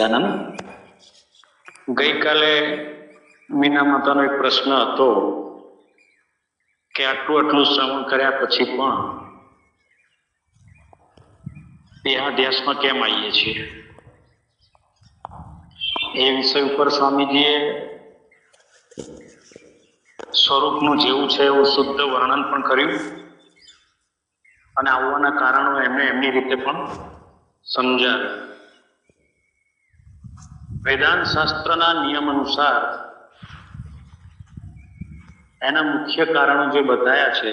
આનંદ, ગઈકાલે મીના માતાનો એક પ્રશ્ન હતો કે આટલું શ્રવણ કર્યા પછી પણ દેહાધ્યાસમાં કેમ આવીએ છીએ? એ વિષય ઉપર સ્વામીજીએ સ્વરૂપનું જેવું છે એવું શુદ્ધ વર્ણન પણ કર્યું અને આવવાના કારણો એમને એમની રીતે પણ સમજાવ્યા. વેદાંત શાસ્ત્રના નિયમ અનુસાર એના મુખ્ય કારણો જે બતાવ્યા છે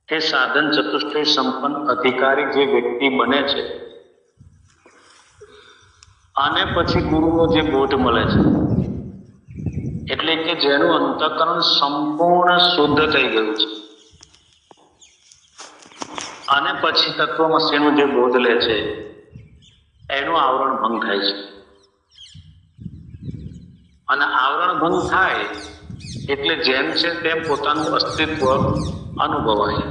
કે સાધન ચતુષ્ટય સંપન્ન અધિકારી જે વ્યક્તિ બને છે અને પછી ગુરુનો જે બોધ મળે છે, એટલે કે જેનું અંતઃકરણ સંપૂર્ણ શુદ્ધ થઈ ગયું છે અને પછી તત્વમસીનો જે બોધ લે છે એનું આવરણ ભંગ થાય છે. અને આવરણ ભંગ થાય એટલે જેમ છે તેમ પોતાનું અસ્તિત્વ અનુભવાય.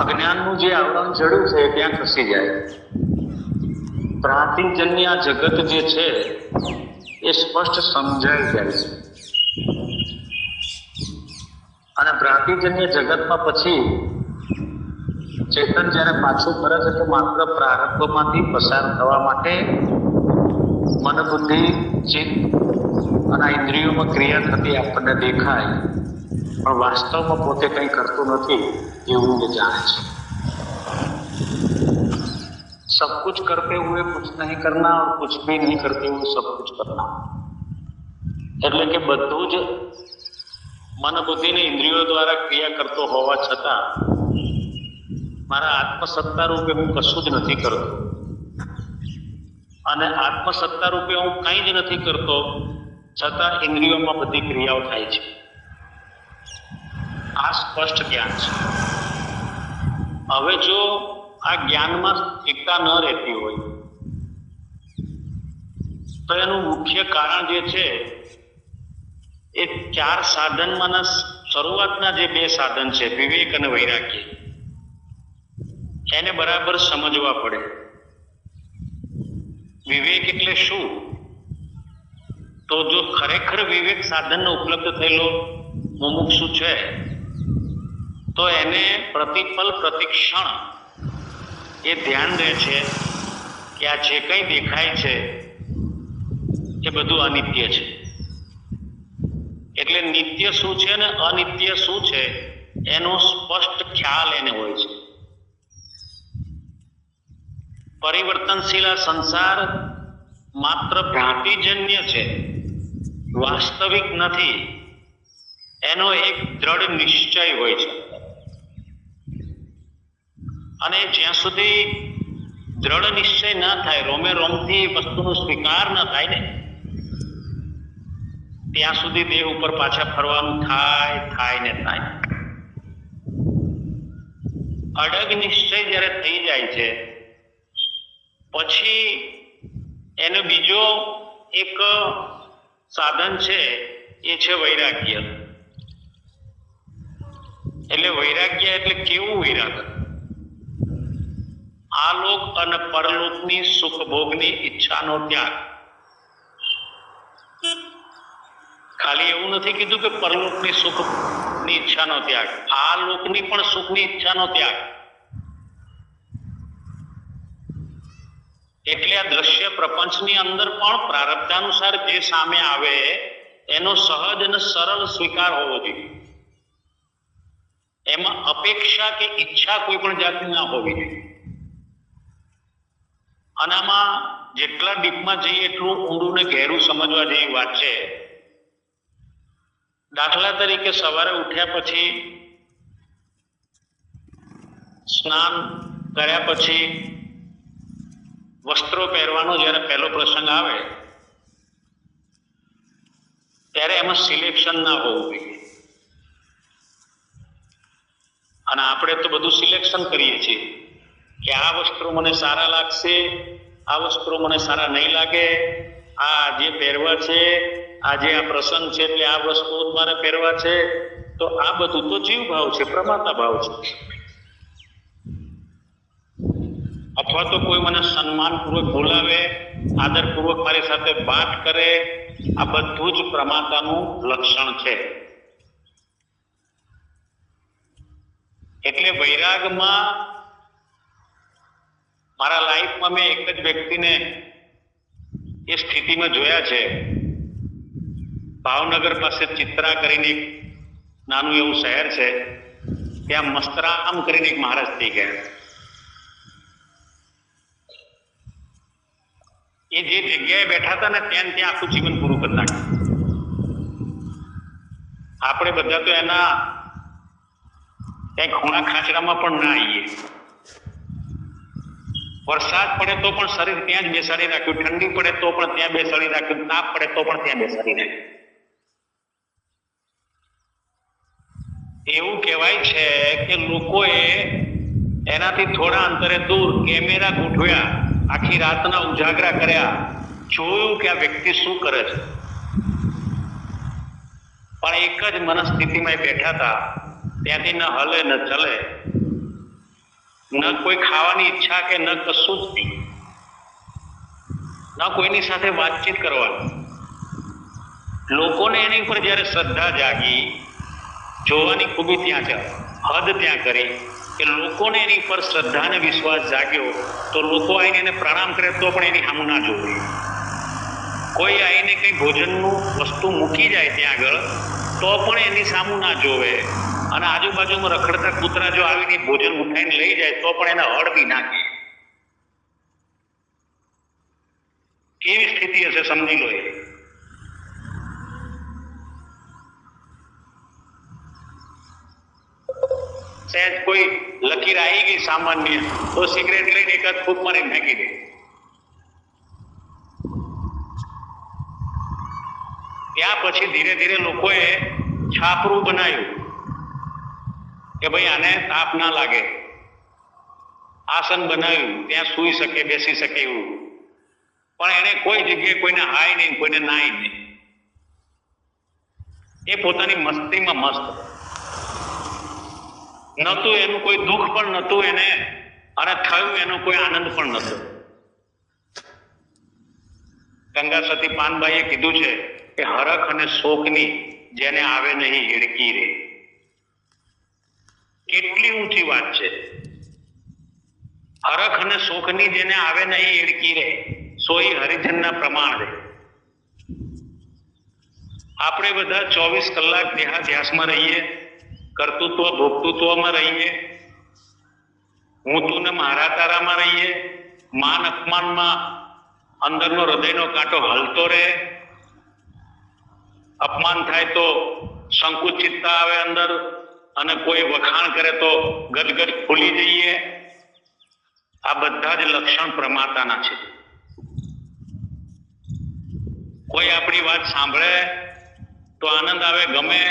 અજ્ઞાનનું જે આવરણ જડ્યું છે ત્યાં ખસી જાય. પ્રાતિજન્ય જગત જે છે એ સ્પષ્ટ સમજાઈ જાય છે. અને પ્રાતિજન્ય જગતમાં પછી ચેતન જ્યારે પાછું ફરે છે તો માત્ર પ્રારબ્ધમાંથી પસાર થવા માટે મન, બુદ્ધિ, ચિત્ત અને ઇન્દ્રિયોમાં ક્રિયા થતી આપણને દેખાય, પણ વાસ્તવમાં પોતે કંઈ કરતું નથી એવું એ જાણે છે. सब कुछ करते हुए कुछ नहीं करना और कुछ भी नहीं करते हुए सब कुछ करना, એટલે કે બધું જ મન, બુદ્ધિ ને ઇન્દ્રિયો દ્વારા ક્રિયા કરતો હોવા છતાં મારા આત્મસત્તા રૂપે હું કશું જ નથી કરતો અને આત્મસત્તા રૂપે હું કંઈ જ નથી કરતો છતાં ઇન્દ્રિયોમાં બધી ક્રિયાઓ થાય છે. આ સ્પષ્ટ જ્ઞાન છે. હવે જો આ જ્ઞાનમાં સ્થિરતા ન રહેતી હોય તો એનું મુખ્ય કારણ જે છે એ ચાર સાધનમાંના શરૂઆતના જે બે સાધન છે વિવેક અને વૈરાગ્ય, એને બરાબર સમજવા પડે. વિવેક એટલે શું? તો જો ખરેખર વિવેક સાધનનો ઉપલબ્ધ થયેલો મુમુક્ષુ છે તો એને પ્રતિપલ પ્રતિક્ષણ એ ધ્યાન રહે છે કે આ જે કંઈ દેખાય છે એ બધું અનિત્ય છે. એટલે નિત્ય શું છે ને અનિત્ય શું છે એનો સ્પષ્ટ ખ્યાલ એને હોય છે. પરિવર્તનશીલ આ સંસાર માત્ર ભ્રાંતિજન્ય છે, વાસ્તવિક નથી, એનો એક દ્રઢ નિશ્ચય હોય છે. અને જ્યાં સુધી દ્રઢ નિશ્ચય ના થાય, રોમે રોમથી વસ્તુનો સ્વીકાર ના થાય ને ત્યાં સુધી દેહ ઉપર પાછા ફરવાનું થાય ને થાય. અડગ નિશ્ચય જ્યારે થઈ જાય છે પછી એનો બીજો એક સાધન છે એ છે વૈરાગ્ય. એટલે વૈરાગ્ય એટલે કેવું વૈરાગ્ય? આ લોક અને પરલોકની સુખ ભોગની ઈચ્છાનો ત્યાગ. ખાલી એવું નથી કીધું કે પરલોકની સુખની ઈચ્છાનો ત્યાગ, આ લોકની પણ સુખની ઈચ્છાનો ત્યાગ. એટલે આ દ્રશ્ય પ્રપંચની અંદર પણ પ્રારબ્ધાનુસાર જે સામે આવે એનો સહજ અને સરળ સ્વીકાર હોવો જોઈએ. એમાં અપેક્ષા કે ઈચ્છા કોઈ પણ જાતની ના હોવી જોઈએ. અને આમાં જેટલા ડીપમાં જઈએ એટલું ઊંડું ને ઘેરું સમજવા જેવી વાત છે. દાખલા તરીકે સવારે ઉઠ્યા પછી સ્નાન કર્યા પછી વસ્ત્રો પહેરવાનો જ્યારે પહેલો પ્રસંગ આવે ત્યારે એમાં સિલેક્શન ના હોવું જોઈએ. અને આપણે તો બધું સિલેક્શન કરીએ છીએ કે આ વસ્ત્રો મને સારા લાગશે, આ વસ્ત્રો મને સારા નહીં લાગે, આ જે પહેરવા છે, આજે આ પ્રસંગ છે એટલે આ વસ્તુ મારે પહેરવા છે. તો આ બધું તો જીવ ભાવ છે, પ્રમાતા ભાવ છે. અથવા તો કોઈ મને સન્માનપૂર્વક બોલાવે, આદરપૂર્વક મારી સાથે વાત કરે, આ બધું જ પ્રમાતાનું લક્ષણ છે. એટલે વૈરાગમાં મારા લાઈફમાં મેં એક જ વ્યક્તિને એ સ્થિતિમાં જોયા છે. ભાવનગર પાસે ચિત્રા કરીને એક નાનું એવું શહેર છે, ત્યાં મસ્તરામ કરીને એક મહારાજ થઈ ગયા. એ જે જગ્યાએ બેઠા હતા ને ત્યાં આખું જીવન પૂરું કરી નાખ્યું. આપણે બધા તો એના ક્યાંય ખૂણા ખાંચડામાં પણ ના આવીએ. વરસાદ પડે તો પણ શરીર ત્યાં જ બેસાડી રાખ્યું, ઠંડી પડે તો પણ ત્યાં બેસાડી રાખ્યું, તાપ પડે તો પણ ત્યાં બેસાડી રાખ્યું. એવું કહેવાય છે કે લોકોએ એનાથી થોડા અંતરે દૂર કેમેરા ગોઠવ્યા, આખી રાતના ઉજાગરા કર્યા, જોયું કે આ વ્યક્તિ શું કરે છે. પણ એક જ મનસ્થિતિમાં બેઠા હતા, ત્યાંથી ન હલે ન ચલે, ન કોઈ ખાવાની ઈચ્છા કે ન કશું જ નહીં, ન કોઈની સાથે વાતચીત કરવાની. લોકોને એની ઉપર જ્યારે શ્રદ્ધા જાગી, જોવાની ખૂબી ત્યાં છે, હદ ત્યાં કરી કે લોકોને એની પર શ્રદ્ધા અને વિશ્વાસ જાગ્યો તો લોકો આવીને એને પ્રણામ કરે તો પણ એની સામું ના જોવે. કોઈ આવીને કંઈ ભોજનનું વસ્તુ મૂકી જાય ત્યાં આગળ તો પણ એની સામું ના જોવે. અને આજુબાજુમાં રખડતા કૂતરા જો આવીને ભોજન ઉઠાઈને લઈ જાય તો પણ એને હળવી નાખે. કેવી સ્થિતિ હશે સમજી લો. સહેજ કોઈ લકીર આવી ગઈ સામાન્ય તો સિગરેટ લઈને એકાદ ફૂંક મારીને ફેંકી દે. ત્યાં પછી ધીરે ધીરે લોકોએ છાપરું બનાવ્યું કે ભાઈ આને તાપ ના લાગે, આસન બનાવ્યું, ત્યાં સૂઈ શકે, બેસી શકે એવું. પણ એને કોઈ જગ્યાએ કોઈને હાય નહીં, કોઈને નાય નહીં. એ પોતાની મસ્તીમાં મસ્ત. નતું એનું કોઈ દુઃખ પણ નતું એને, અને થયું એનો કોઈ આનંદ પણ નતો. ગંગા સતી પાનબાઈએ કીધું છે કે હરખ અને શોકની જેને આવે નહીં હિડકી રે. કેટલી ઊંચી વાત છે. હરખ અને શોકની જેને આવે નહીં હિડકી રે, સોઈ હરિજનના પ્રમાણ રે. આપણે બધા 24 કલાક દેહાધ્યાસમાં રહીએ, કર્તૃત્વ ભોક્તૃત્વમાં રહીએ, હું તું ને મારા તારામાં રહીએ, માન અપમાનમાં અંદરનો હૃદયનો કાંટો હલતો રહે. અપમાન થાય તો સંકુચિતતા આવે અંદર, અને કોઈ વખાણ કરે તો ગદગદ ફૂલી જઈએ. આ બધા જ લક્ષણ પ્રમાતાના છે. કોઈ આપણી વાત સાંભળે તો આનંદ આવે, ગમે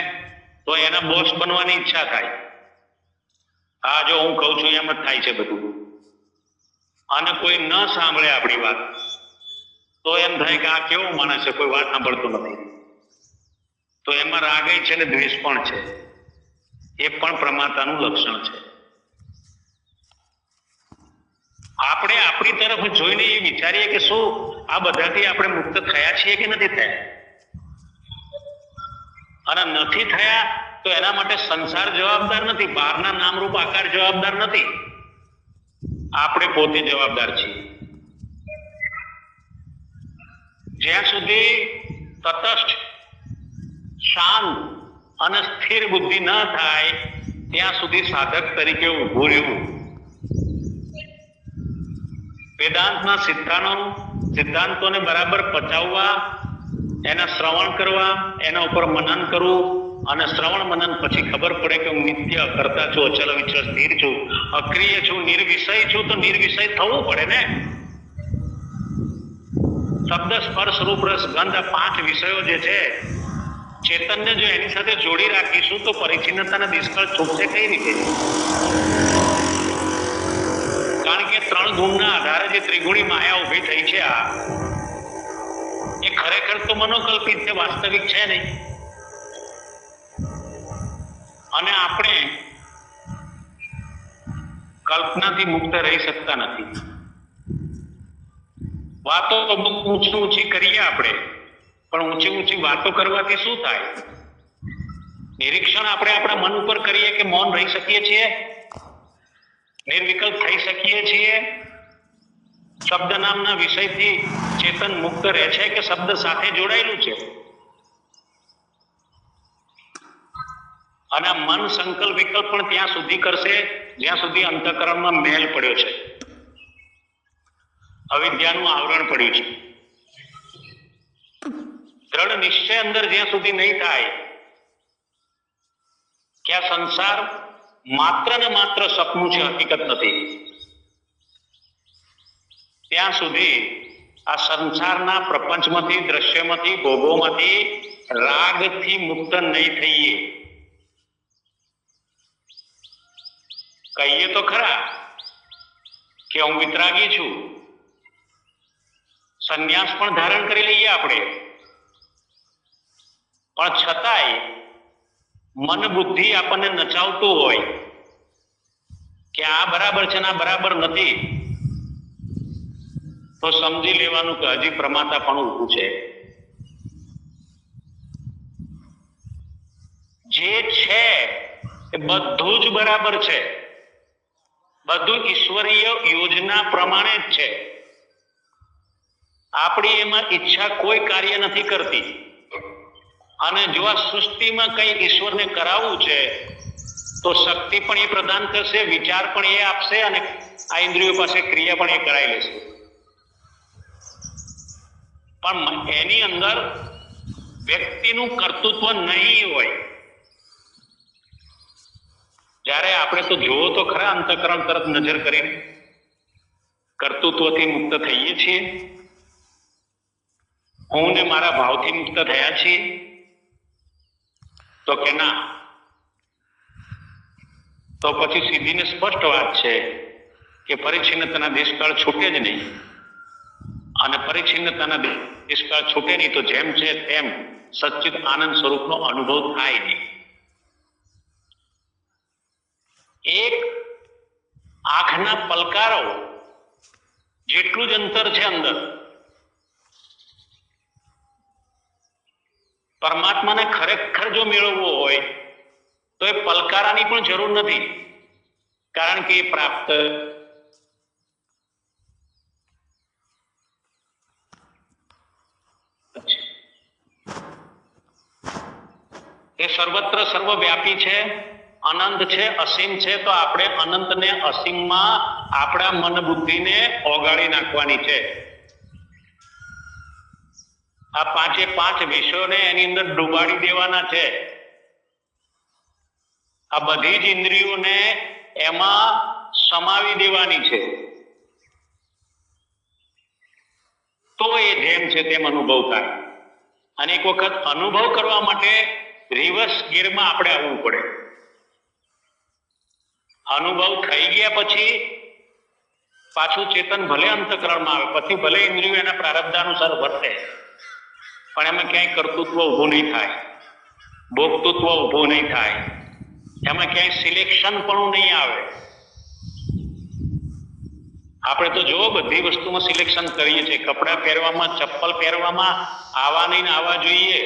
તો એના બોસ બનવાની ઈચ્છા થાય. આ જો હું કહું છું એમ જ થાય છે બધું. અને કોઈ ન સાંભળે આપણી વાત તો એમ થાય કે આ કેવો માણસ છે, કોઈ વાત સાંભળતું નથી. તો એમાં રાગ છે ને દ્વેષ પણ છે. એ પણ પ્રમાતાનું લક્ષણ છે. આપણે આપણી તરફ જોઈને એ વિચારીએ કે શું આ બધાથી આપણે મુક્ત થયા છીએ કે નથી થયા. અને નથી થયા તો એના માટે સંસાર જવાબદાર નથી, બહારના નામરૂપ આકાર જવાબદાર નથી, આપણે પોતે જવાબદાર છીએ. જ્યાં સુધી તટસ્થ, શાંત અને સ્થિર બુદ્ધિ ન થાય ત્યાં સુધી સાધક તરીકે ઊભું રહેવું. વેદાંતના સિદ્ધાંતોને બરાબર પચાવવા, એના શ્રવણ કરવા, એના ઉપર મનન કરવું, અને શ્રવણ મનન પછી ખબર પડે કે હું નિત્ય કરતા છું, અચલ વિચલ સ્થિર છું, અક્રિય છું, નિર્વિષય છું. તો નિર્વિષય થવું પડે ને. શબ્દ સ્પર્શ રૂપ રસ ગંધ, 5 વિષયો જે છે, ચેતનને જો એની સાથે જોડી રાખીશું તો પરિચ્છિન્નતાના નિષ્કળ છૂટશે કઈ રીતે? કારણ કે 3 ગુણના આધારે જે ત્રિગુણી માયા ઉભી થઈ છે, આ એ ખરેખર તો મનોકલ્પિત છે, વાસ્તવિક છે નહીં. અને આપણે કલ્પનાથી મુક્ત રહી શકતા નથી. વાતો ઊંચી ઊંચી કરીએ આપણે, પણ ઊંચી ઊંચી વાતો કરવાથી શું થાય? નિરીક્ષણ આપણે આપણા મન ઉપર કરીએ કે મૌન રહી શકીએ છીએ, નિર્વિકલ્પ થઈ શકીએ છીએ, શબ્દ નામના વિષયથી ચેતન મુક્ત રહે છે કે શબ્દ સાથે જોડાયેલું છે? અને મન સંકલ્પ વિકલ્પ પણ ત્યાં સુધી કરશે જ્યાં સુધી અંતઃકરણમાં મેલ પડ્યો છે, અવિદ્યાનું આવરણ પડ્યું છે. દ્રઢ નિશ્ચય અંદર જ્યાં સુધી નહીં થાય કે આ સંસાર માત્ર ને માત્ર સપનું છે, હકીકત નથી, ત્યાં સુધી આ સંસારના પ્રપંચમાંથી, દ્રશ્યમાંથી, ભોગોમાંથી રાગથી મુક્ત નહીં થઈએ. કહીએ તો ખરા કે હું વિતરાગી છું, સંન્યાસ પણ ધારણ કરી લઈએ આપણે, પણ છતાંય મન બુદ્ધિ આપણને નચાવતું હોય કે આ બરાબર છે ને આ બરાબર નથી, તો સમજી લેવાનું કે હજી પ્રમાતા પણ ઊભું છે. જે છે એ બધું જ બરાબર છે, બધું ઈશ્વરીય યોજના પ્રમાણે જ છે. આપણી એમાં ઈચ્છા કોઈ કાર્ય નથી કરતી. અને જો આ સૃષ્ટિમાં કઈ ઈશ્વરને કરાવવું છે તો શક્તિ પણ એ પ્રદાન કરશે, વિચાર પણ એ આપશે, અને આ ઇન્દ્રિયો પાસે ક્રિયા પણ એ કરાવી લેશે. પણ એની અંદર વ્યક્તિનું કર્તૃત્વ નહીં હોય. જ્યારે આપણે તો જોવો તો ખરા અંતઃકરણ તરફ નજર કરીને કર્તૃત્વથી મુક્ત થઈએ છીએ, હું ને મારા ભાવથી મુક્ત થયા છીએ, તો કે ના, તો પછી સીધી ને સ્પષ્ટ વાત છે કે પરિચ્છિન્નતાના દેશકાળ છૂટે જ નહીં. અને પરિચ્છિન્નતાના દેશકાળ છૂટે નહીં તો જેમ છે તેમ સચ્ચિત આનંદ સ્વરૂપનો અનુભવ થાય નહીં. એક આંખના પલકારો જેટલું જ અંતર છે અંદર. પરમાત્માને ખરેખર જો મેળવવો હોય તો એ પલકારાની પણ જરૂર નથી, કારણ કે એ પ્રાપ્ત એ સર્વત્ર સર્વવ્યાપી છે, અનંત છે, અસીમ છે. તો આપણે અનંતને અસીમમાં આપણા મન બુદ્ધિને ઓગાળી નાખવાની છે. આ પાંચે પાંચ વિષયોને એની અંદર ડૂબાડી દેવાના છે. આ બધી જ ઇન્દ્રિયોને એમાં સમાવી દેવાની છે. તો એ જેમ છે તેમ અનુભવ થાય. અને એક વખત અનુભવ કરવા માટે રિવર્સ ગિયરમાં આપણે આવવું પડે. અનુભવ થઈ ગયા પછી પાછું ચેતન ભલે અંતઃકરણમાં આવે, પછી ભલે ઇન્દ્રિયો એના પ્રારબ્ધાનુસાર વર્તે, પણ એમાં ક્યાંય કર્તૃત્વ ઊભું નહીં થાય, ભોગતૃત્વ ઊભું નહીં થાય, એમાં ક્યાંય સિલેક્શન પણ નહીં આવે. આપણે તો જો બધી વસ્તુમાં સિલેક્શન કરીએ છીએ, કપડાં પહેરવામાં, ચપ્પલ પહેરવામાં આવા નહીં ને આવા જોઈએ,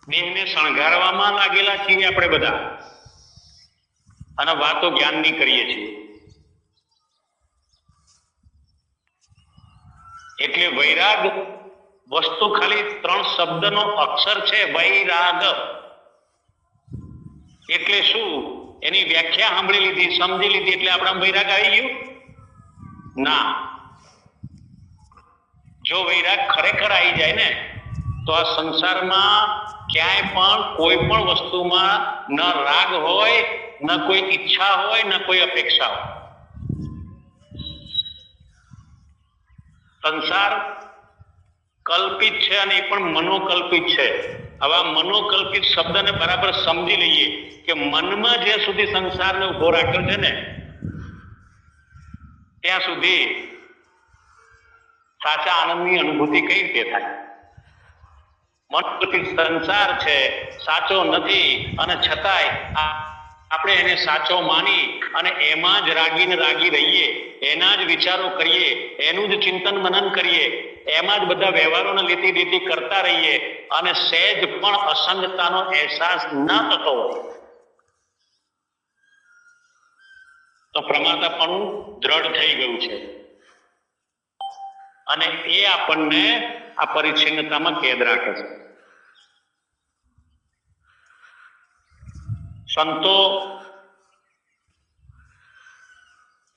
દેહને શણગારવામાં લાગેલા છીએ આપણે બધા, અને વાતો જ્ઞાનની કરીએ છીએ. એટલે વૈરાગ વસ્તુ ખાલી 3 શબ્દનો અક્ષર છે, વૈરાગ. એટલે શું? એની વ્યાખ્યા સાંભળી લીધી, સમજી લીધી એટલે આપણા વૈરાગ આવી ગયો? ના. જો વૈરાગ ખરેખર આવી જાય ને તો આ સંસારમાં ક્યાંય પણ કોઈ પણ વસ્તુમાં ન રાગ હોય, ન કોઈ ઈચ્છા હોય, ન કોઈ અપેક્ષા હોય. સંસાર કલ્પિત છે અને એ પણ મનોકલ્પિત છે. હવે આ મનોકલ્પિત શબ્દને બરાબર સમજી લઈએ કે મનમાં જ્યાં સુધી સંસારને ઉભો રાખ્યો છે ને ત્યાં સુધી સાચા આનંદની અનુભૂતિ કઈ રીતે થાય? મનોકલ્પિત સંસાર છે, સાચો નથી, અને છતાંય આપણે એને સાચો માની અને એમાં જ રાગીને રાગી રહીએ, એના જ વિચારો કરીએ, એનું જ ચિંતન મનન કરીએ, એમાં જ બધા વ્યવહારોને લીટી લીટી કરતા રહીએ અને સહેજ પણ અસંગતાનો અહેસાસ ન થતો હોય તો પ્રમાતાપણું દ્રઢ થઈ ગયું છે અને એ આપણને આ પરિચ્છિન્નતામાં કેદ રાખે છે. સંતો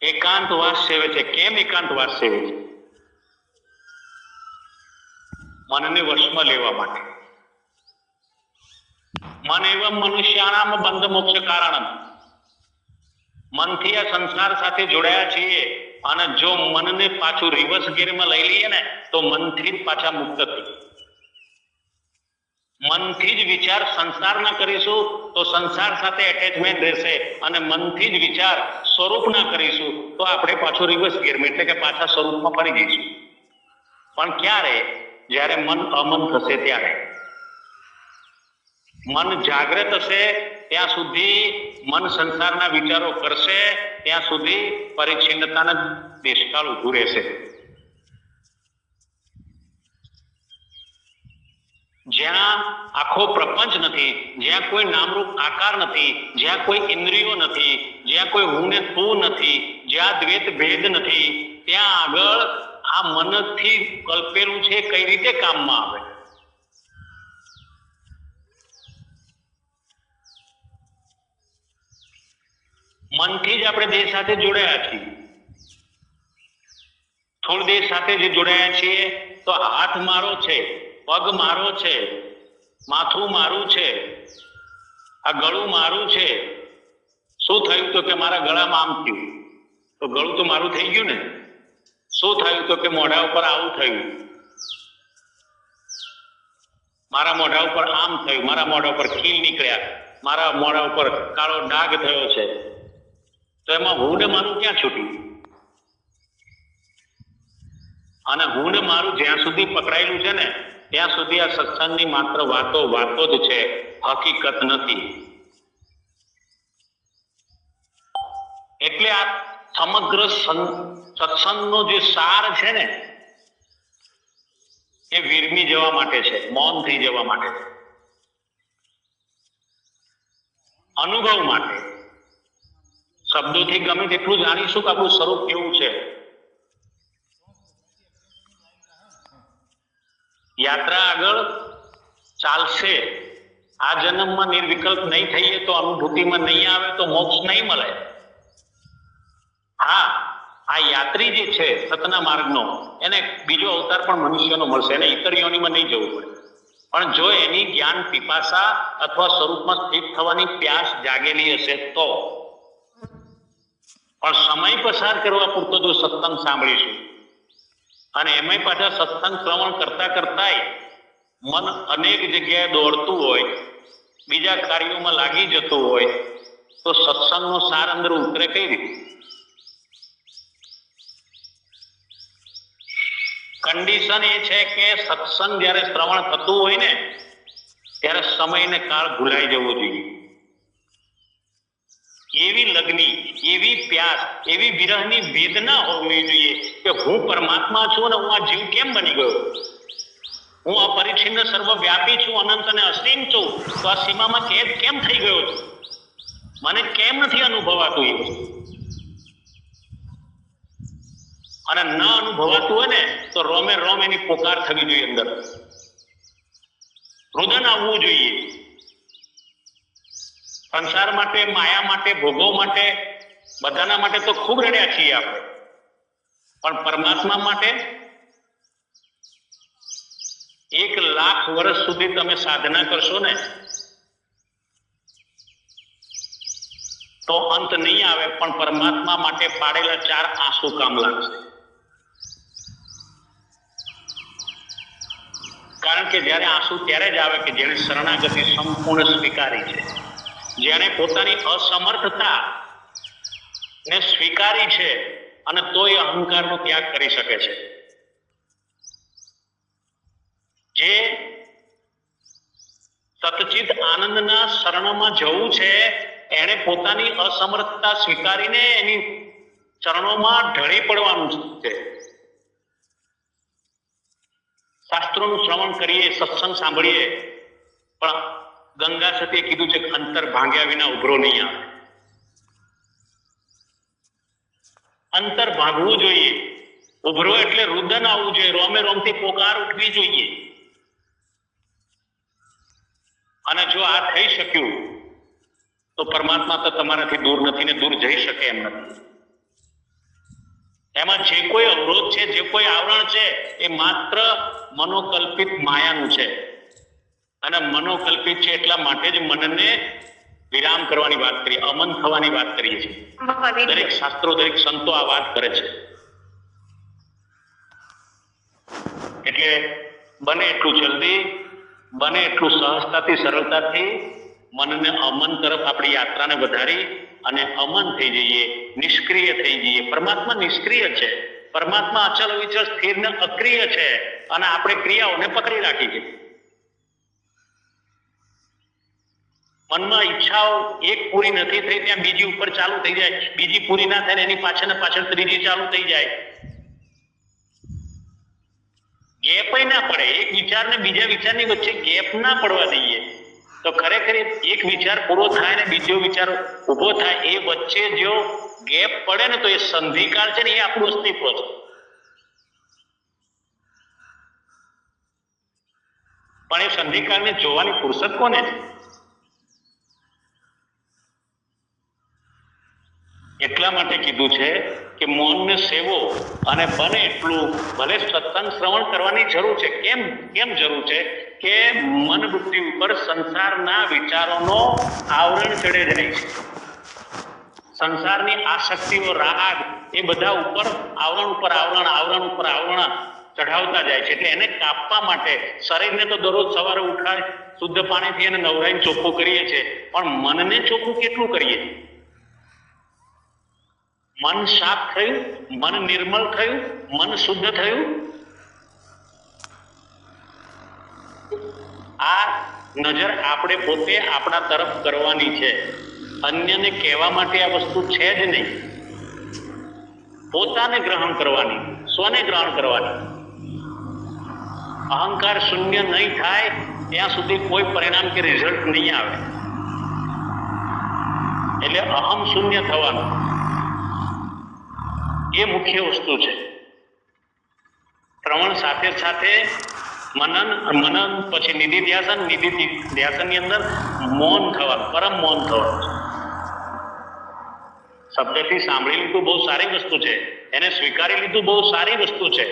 એકાંતવાસ સેવે છે. કેમ એકાંતવાસ સેવે છે? મનને વશમાં લેવા માટે. મન એવં મનુષ્યાણામ બંધ મોક્ષ કારણ. મનથી આ સંસાર સાથે જોડાયા છીએ અને જો મનને પાછું રિવર્સ ગિયરમાં લઈ લઈએ ને તો મનથી જ પાછા મુક્ત થઈ. મનથી જ વિચાર સંસારના કરીશું તો સંસાર સાથે એટેચમેન્ટ રહેશે અને મનથી જ વિચાર સ્વરૂપના કરીશું તો આપણે પાછો રિવર્સ ગિયરમાં એટલે કે પાછા સ્વરૂપમાં ફરી જઈશું. પણ ક્યારે? જ્યારે મન અમન થશે ત્યારે. મન જાગ્રત હશે ત્યાં સુધી મન સંસારના વિચારો કરશે, ત્યાં સુધી પરિચ્છિન્નતાના દેશકાળ ઊભું રહેશે. જ્યાં આખો પ્રપંચ નથી, જ્યાં કોઈ નામરૂપ આકાર નથી, જ્યાં કોઈ ઇન્દ્રિયો નથી, જ્યાં કોઈ હું ને તું નથી, જ્યાં દ્વૈત ભેદ નથી, ત્યાં આગળ આ મનથી કલ્પેલું છે કઈ રીતે કામમાં આવે? મનથી જ આપણે દેહ સાથે જોડાયા છીએ. સ્થૂળ દેહ સાથે જે જોડાયા છીએ તો હાથ મારો છે, પગ મારો છે, માથું મારું છે, આ ગળું મારું છે. શું થયું તો કે મારા ગળામાં આમ થયું તો ગળું તો મારું થઈ ગયું ને. શું થયું તો કે મોઢા ઉપર આવું થયું, મારા મોઢા ઉપર આમ થયું, મારા મોઢા ઉપર ખીલ નીકળ્યા, મારા મોઢા ઉપર કાળો ડાઘ થયો છે. તો એમાં હું ને મારું ક્યાં છૂટ્યું? અને હું ને મારું જ્યાં સુધી પકડાયેલું છે ને ત્યાં સુધી આ સત્સંગની માત્ર વાતો વાતો જ છે, હકીકત નથી. એટલે આ સમગ્ર સત્સંગનો જે સાર છે ને એ વિરમી જવા માટે છે, મૌન થઈ જવા માટે છે, અનુભવ માટે. શબ્દોથી ગમે તેટલું જાણીશું કે આપણું સ્વરૂપ કેવું છે. યાત્રા આગળ ચાલશે. આ જન્મમાં નિર્વિકલ્પ નહીં થઈએ તો અનુભૂતિમાં નહીં આવે તો મોક્ષ નહીં મળે. હા, આ યાત્રી જે છે સતના માર્ગનો એને બીજો અવતાર પણ મનુષ્યનો મળશે, એને ઇતર યોનિમાં નહીં જવું પડે. પણ જો એની જ્ઞાન પીપાસા અથવા સ્વરૂપમાં સ્થિત થવાની પ્યાસ જાગેલી હશે તો. પણ સમય પસાર કરવા પૂરતો જો સત્સંગ સાંભળીશું અને એમાંય પાછા સત્સંગ શ્રવણ કરતા કરતાય મન અનેક જગ્યાએ દોડતું હોય, બીજા કાર્યોમાં લાગી જતું હોય તો સત્સંગનો સાર અંદર ઉતરે કઈ રીતે? કન્ડિશન એ છે કે સત્સંગ જ્યારે શ્રવણ થતું હોય ને ત્યારે સમય ને કાળ ભૂલાઈ જવો જોઈએ. એવી લગ્ની, એવી પ્યાસ, એવી વિરહની વેદના હોવી જોઈએ કે હું પરમાત્મા છું અને હું આ જીવ કેમ બની ગયો? હું અપરિચ્છિન્ન સર્વવ્યાપી છું, અનંત અને અસીમ છું, તો આ સીમામાં કેદ કેમ થઈ ગયો છું? મને કેમ નથી અનુભવાતું એ વસ્તુ? અને ન અનુભવાતું હોય ને તો રોમે રોમ એની પોકાર થવી જોઈએ, અંદર રુદન આવવું જોઈએ. સંસાર માટે, માયા માટે, ભોગો માટે, બધાના માટે તો ખૂબ રડ્યા છીએ આપણે, પણ પરમાત્મા માટે 1,00,000 વર્ષ સુધી તમે સાધના કરશો ને તો અંત નહીં આવે, પણ પરમાત્મા માટે પાડેલા 4 આંસુ કામ લાગશે. કારણ કે જ્યારે આંસુ ત્યારે જ આવે કે જેણે શરણાગતિ સંપૂર્ણ સ્વીકારી છે, જેણે પોતાની અસમર્થતા ને સ્વીકારી છે અને તોય અહંકારનો ત્યાગ કરી શકે છે. જે સતચિત આનંદના શરણમાં જવું છે એણે પોતાની અસમર્થતા સ્વીકારીને એની ચરણોમાં ઢળી પડવાનું છે. શાસ્ત્રોનું શ્રવણ કરીએ, સત્સંગ સાંભળીએ, પણ ગંગા સતીએ કીધું છે કે અંતર ભાંગ્યા વિના ઉભરો નહીં આવે. અંતર ભાગવું જોઈએ. ઉભરો એટલે રુદન આવવું જોઈએ, રોમે રોમથી પોકાર ઉઠવી જોઈએ. અને જો આ થઈ શક્યું તો પરમાત્મા તો તમારાથી દૂર નથી ને દૂર જઈ શકે એમ નથી. એમાં જે કોઈ અવરોધ છે, જે કોઈ આવરણ છે, એ માત્ર મનોકલ્પિત માયાનું છે. અને મનોકલ્પિત છે એટલા માટે જ મનને વિરામ કરવાની વાત કરીએ, અમન થવાની વાત કરીએ છીએ. દરેક શાસ્ત્રો, દરેક સંતો આ વાત કરે છે. એટલે બને એટલું જલ્દી, બને એટલું સહજતાથી, સરળતાથી મનને અમન તરફ આપણી યાત્રાને વધારી અને અમન થઈ જઈએ, નિષ્ક્રિય થઈ જઈએ. પરમાત્મા નિષ્ક્રિય છે, પરમાત્મા અચલ વિચલ સ્થિર ને અક્રિય છે, અને આપણે ક્રિયાઓને પકડી રાખી છે. મનમાં ઈચ્છાઓ એક પૂરી નથી થઈ ત્યાં બીજી ઉપર ચાલુ થઈ જાય, બીજી પૂરી ના થાય ને એની પાછળ ને પાછળ ત્રીજી ચાલુ થઈ જાય. ગેપ ના પડે, એક વિચાર ને બીજા વિચારની વચ્ચે ગેપ ના પડવા દઈએ તો ખરેખર એક વિચાર પૂરો થાય ને બીજો વિચાર ઉભો થાય, એ વચ્ચે જો ગેપ પડે ને તો એ સંધિકાળ છે ને એ આપણું અસ્તિત્વ છે. પણ એ સંધિકાળને જોવાની ફુરસત કોને છે? એટલા માટે કીધું છે કે મૌનને સેવો અને બને એટલું ભલે સત્સંગ શ્રવણ કરવાની જરૂર છે. કેમ જરૂર છે? કે મન બુદ્ધિ ઉપર સંસારના વિચારોનો આવરણ ચડે જાય છે. સંસારની આસક્તિઓ, રાગ, એ બધા ઉપર આવરણ ઉપર આવરણ ચઢાવતા જાય છે. એટલે એને કાપવા માટે શરીરને તો દરરોજ સવારે ઉઠાય, શુદ્ધ પાણીથી એને નવરાઈને ચોખ્ખું કરીએ છીએ, પણ મનને ચોખ્ખું કેટલું કરીએ? મન સાફ થયું, મન નિર્મળ થયું, મન શુદ્ધ થયું? આ નજર આપણે પોતે આપણા તરફ કરવાની છે. અન્યને કહેવા માટે આ વસ્તુ છે જ નહીં. પોતાને ગ્રહણ કરવાની, સ્વને ગ્રહણ કરવાની. અહંકાર શૂન્ય નહીં થાય ત્યાં સુધી કોઈ પરિણામ કે રિઝલ્ટ નહીં આવે. એટલે અહમ શૂન્ય થવાનું, એ મુખ્ય વસ્તુ છે. શ્રવણ સાથે સાથે મનન પછી નિધિ ધ્યાસનની અંદર મૌન થવાનું, પરમ મૌન થવાનું. શબ્દથી સાંભળી લીધું બહુ સારી વસ્તુ છે, એને સ્વીકારી લીધું બહુ સારી વસ્તુ છે.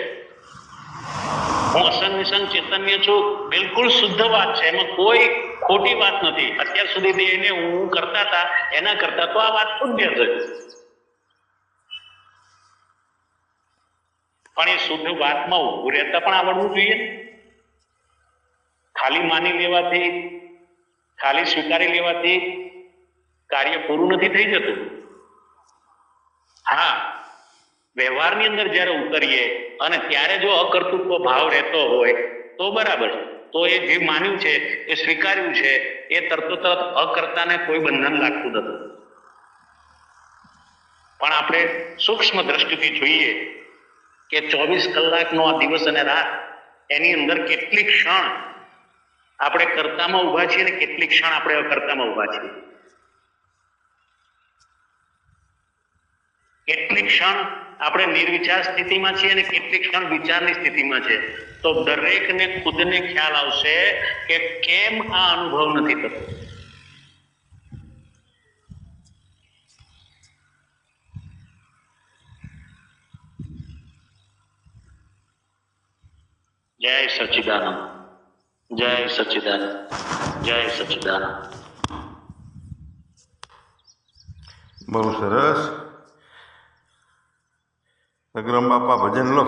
હું અસંગ નિસંગ ચૈતન્ય છું, બિલકુલ શુદ્ધ વાત છે, એમાં કોઈ ખોટી વાત નથી. અત્યાર સુધી એને હું કરતા હતા એના કરતા તો આ વાત શુદ્ધ છે. પણ એ શુદ્ધ વાતમાં ઉભું રહેતા પણ આવડવું જોઈએ. ખાલી માની લેવાથી, ખાલી સ્વીકારી લેવાથી કાર્ય પૂરું નથી થઈ જતું. હા, વ્યવહારની અંદર જ્યારે ઉતરીએ અને ત્યારે જો અકર્તૃત્વ ભાવ રહેતો હોય તો બરાબર, તો એ જે માન્યું છે, એ સ્વીકાર્યું છે, એ તરત અકર્તાને કોઈ બંધન લાગતું નથી. પણ આપણે સૂક્ષ્મ દ્રષ્ટિથી જોઈએ કે 24 કલાકનો આ દિવસ અને રાત, એની અંદર કેટલીક ક્ષણ આપણે કર્તામાં ઉભા છીએ ને કેટલીક ક્ષણ આપણે અકર્તામાં ઉભા છીએ. કેટલીક ક્ષણ આપણે નિર્વિચાર સ્થિતિમાં છીએ અને કેટલીક ક્ષણ વિચારની સ્થિતિમાં છે. તો દરેકને ખુદને ખ્યાલ આવશે કે કેમ આ અનુભવ નથી થતો. જય સચ્ચિદાનંદ, જય સચ્ચિદાનંદ, જય સચ્ચિદાનંદ. બહુ સરસ. અગ્રમ બાપા ભજન લો.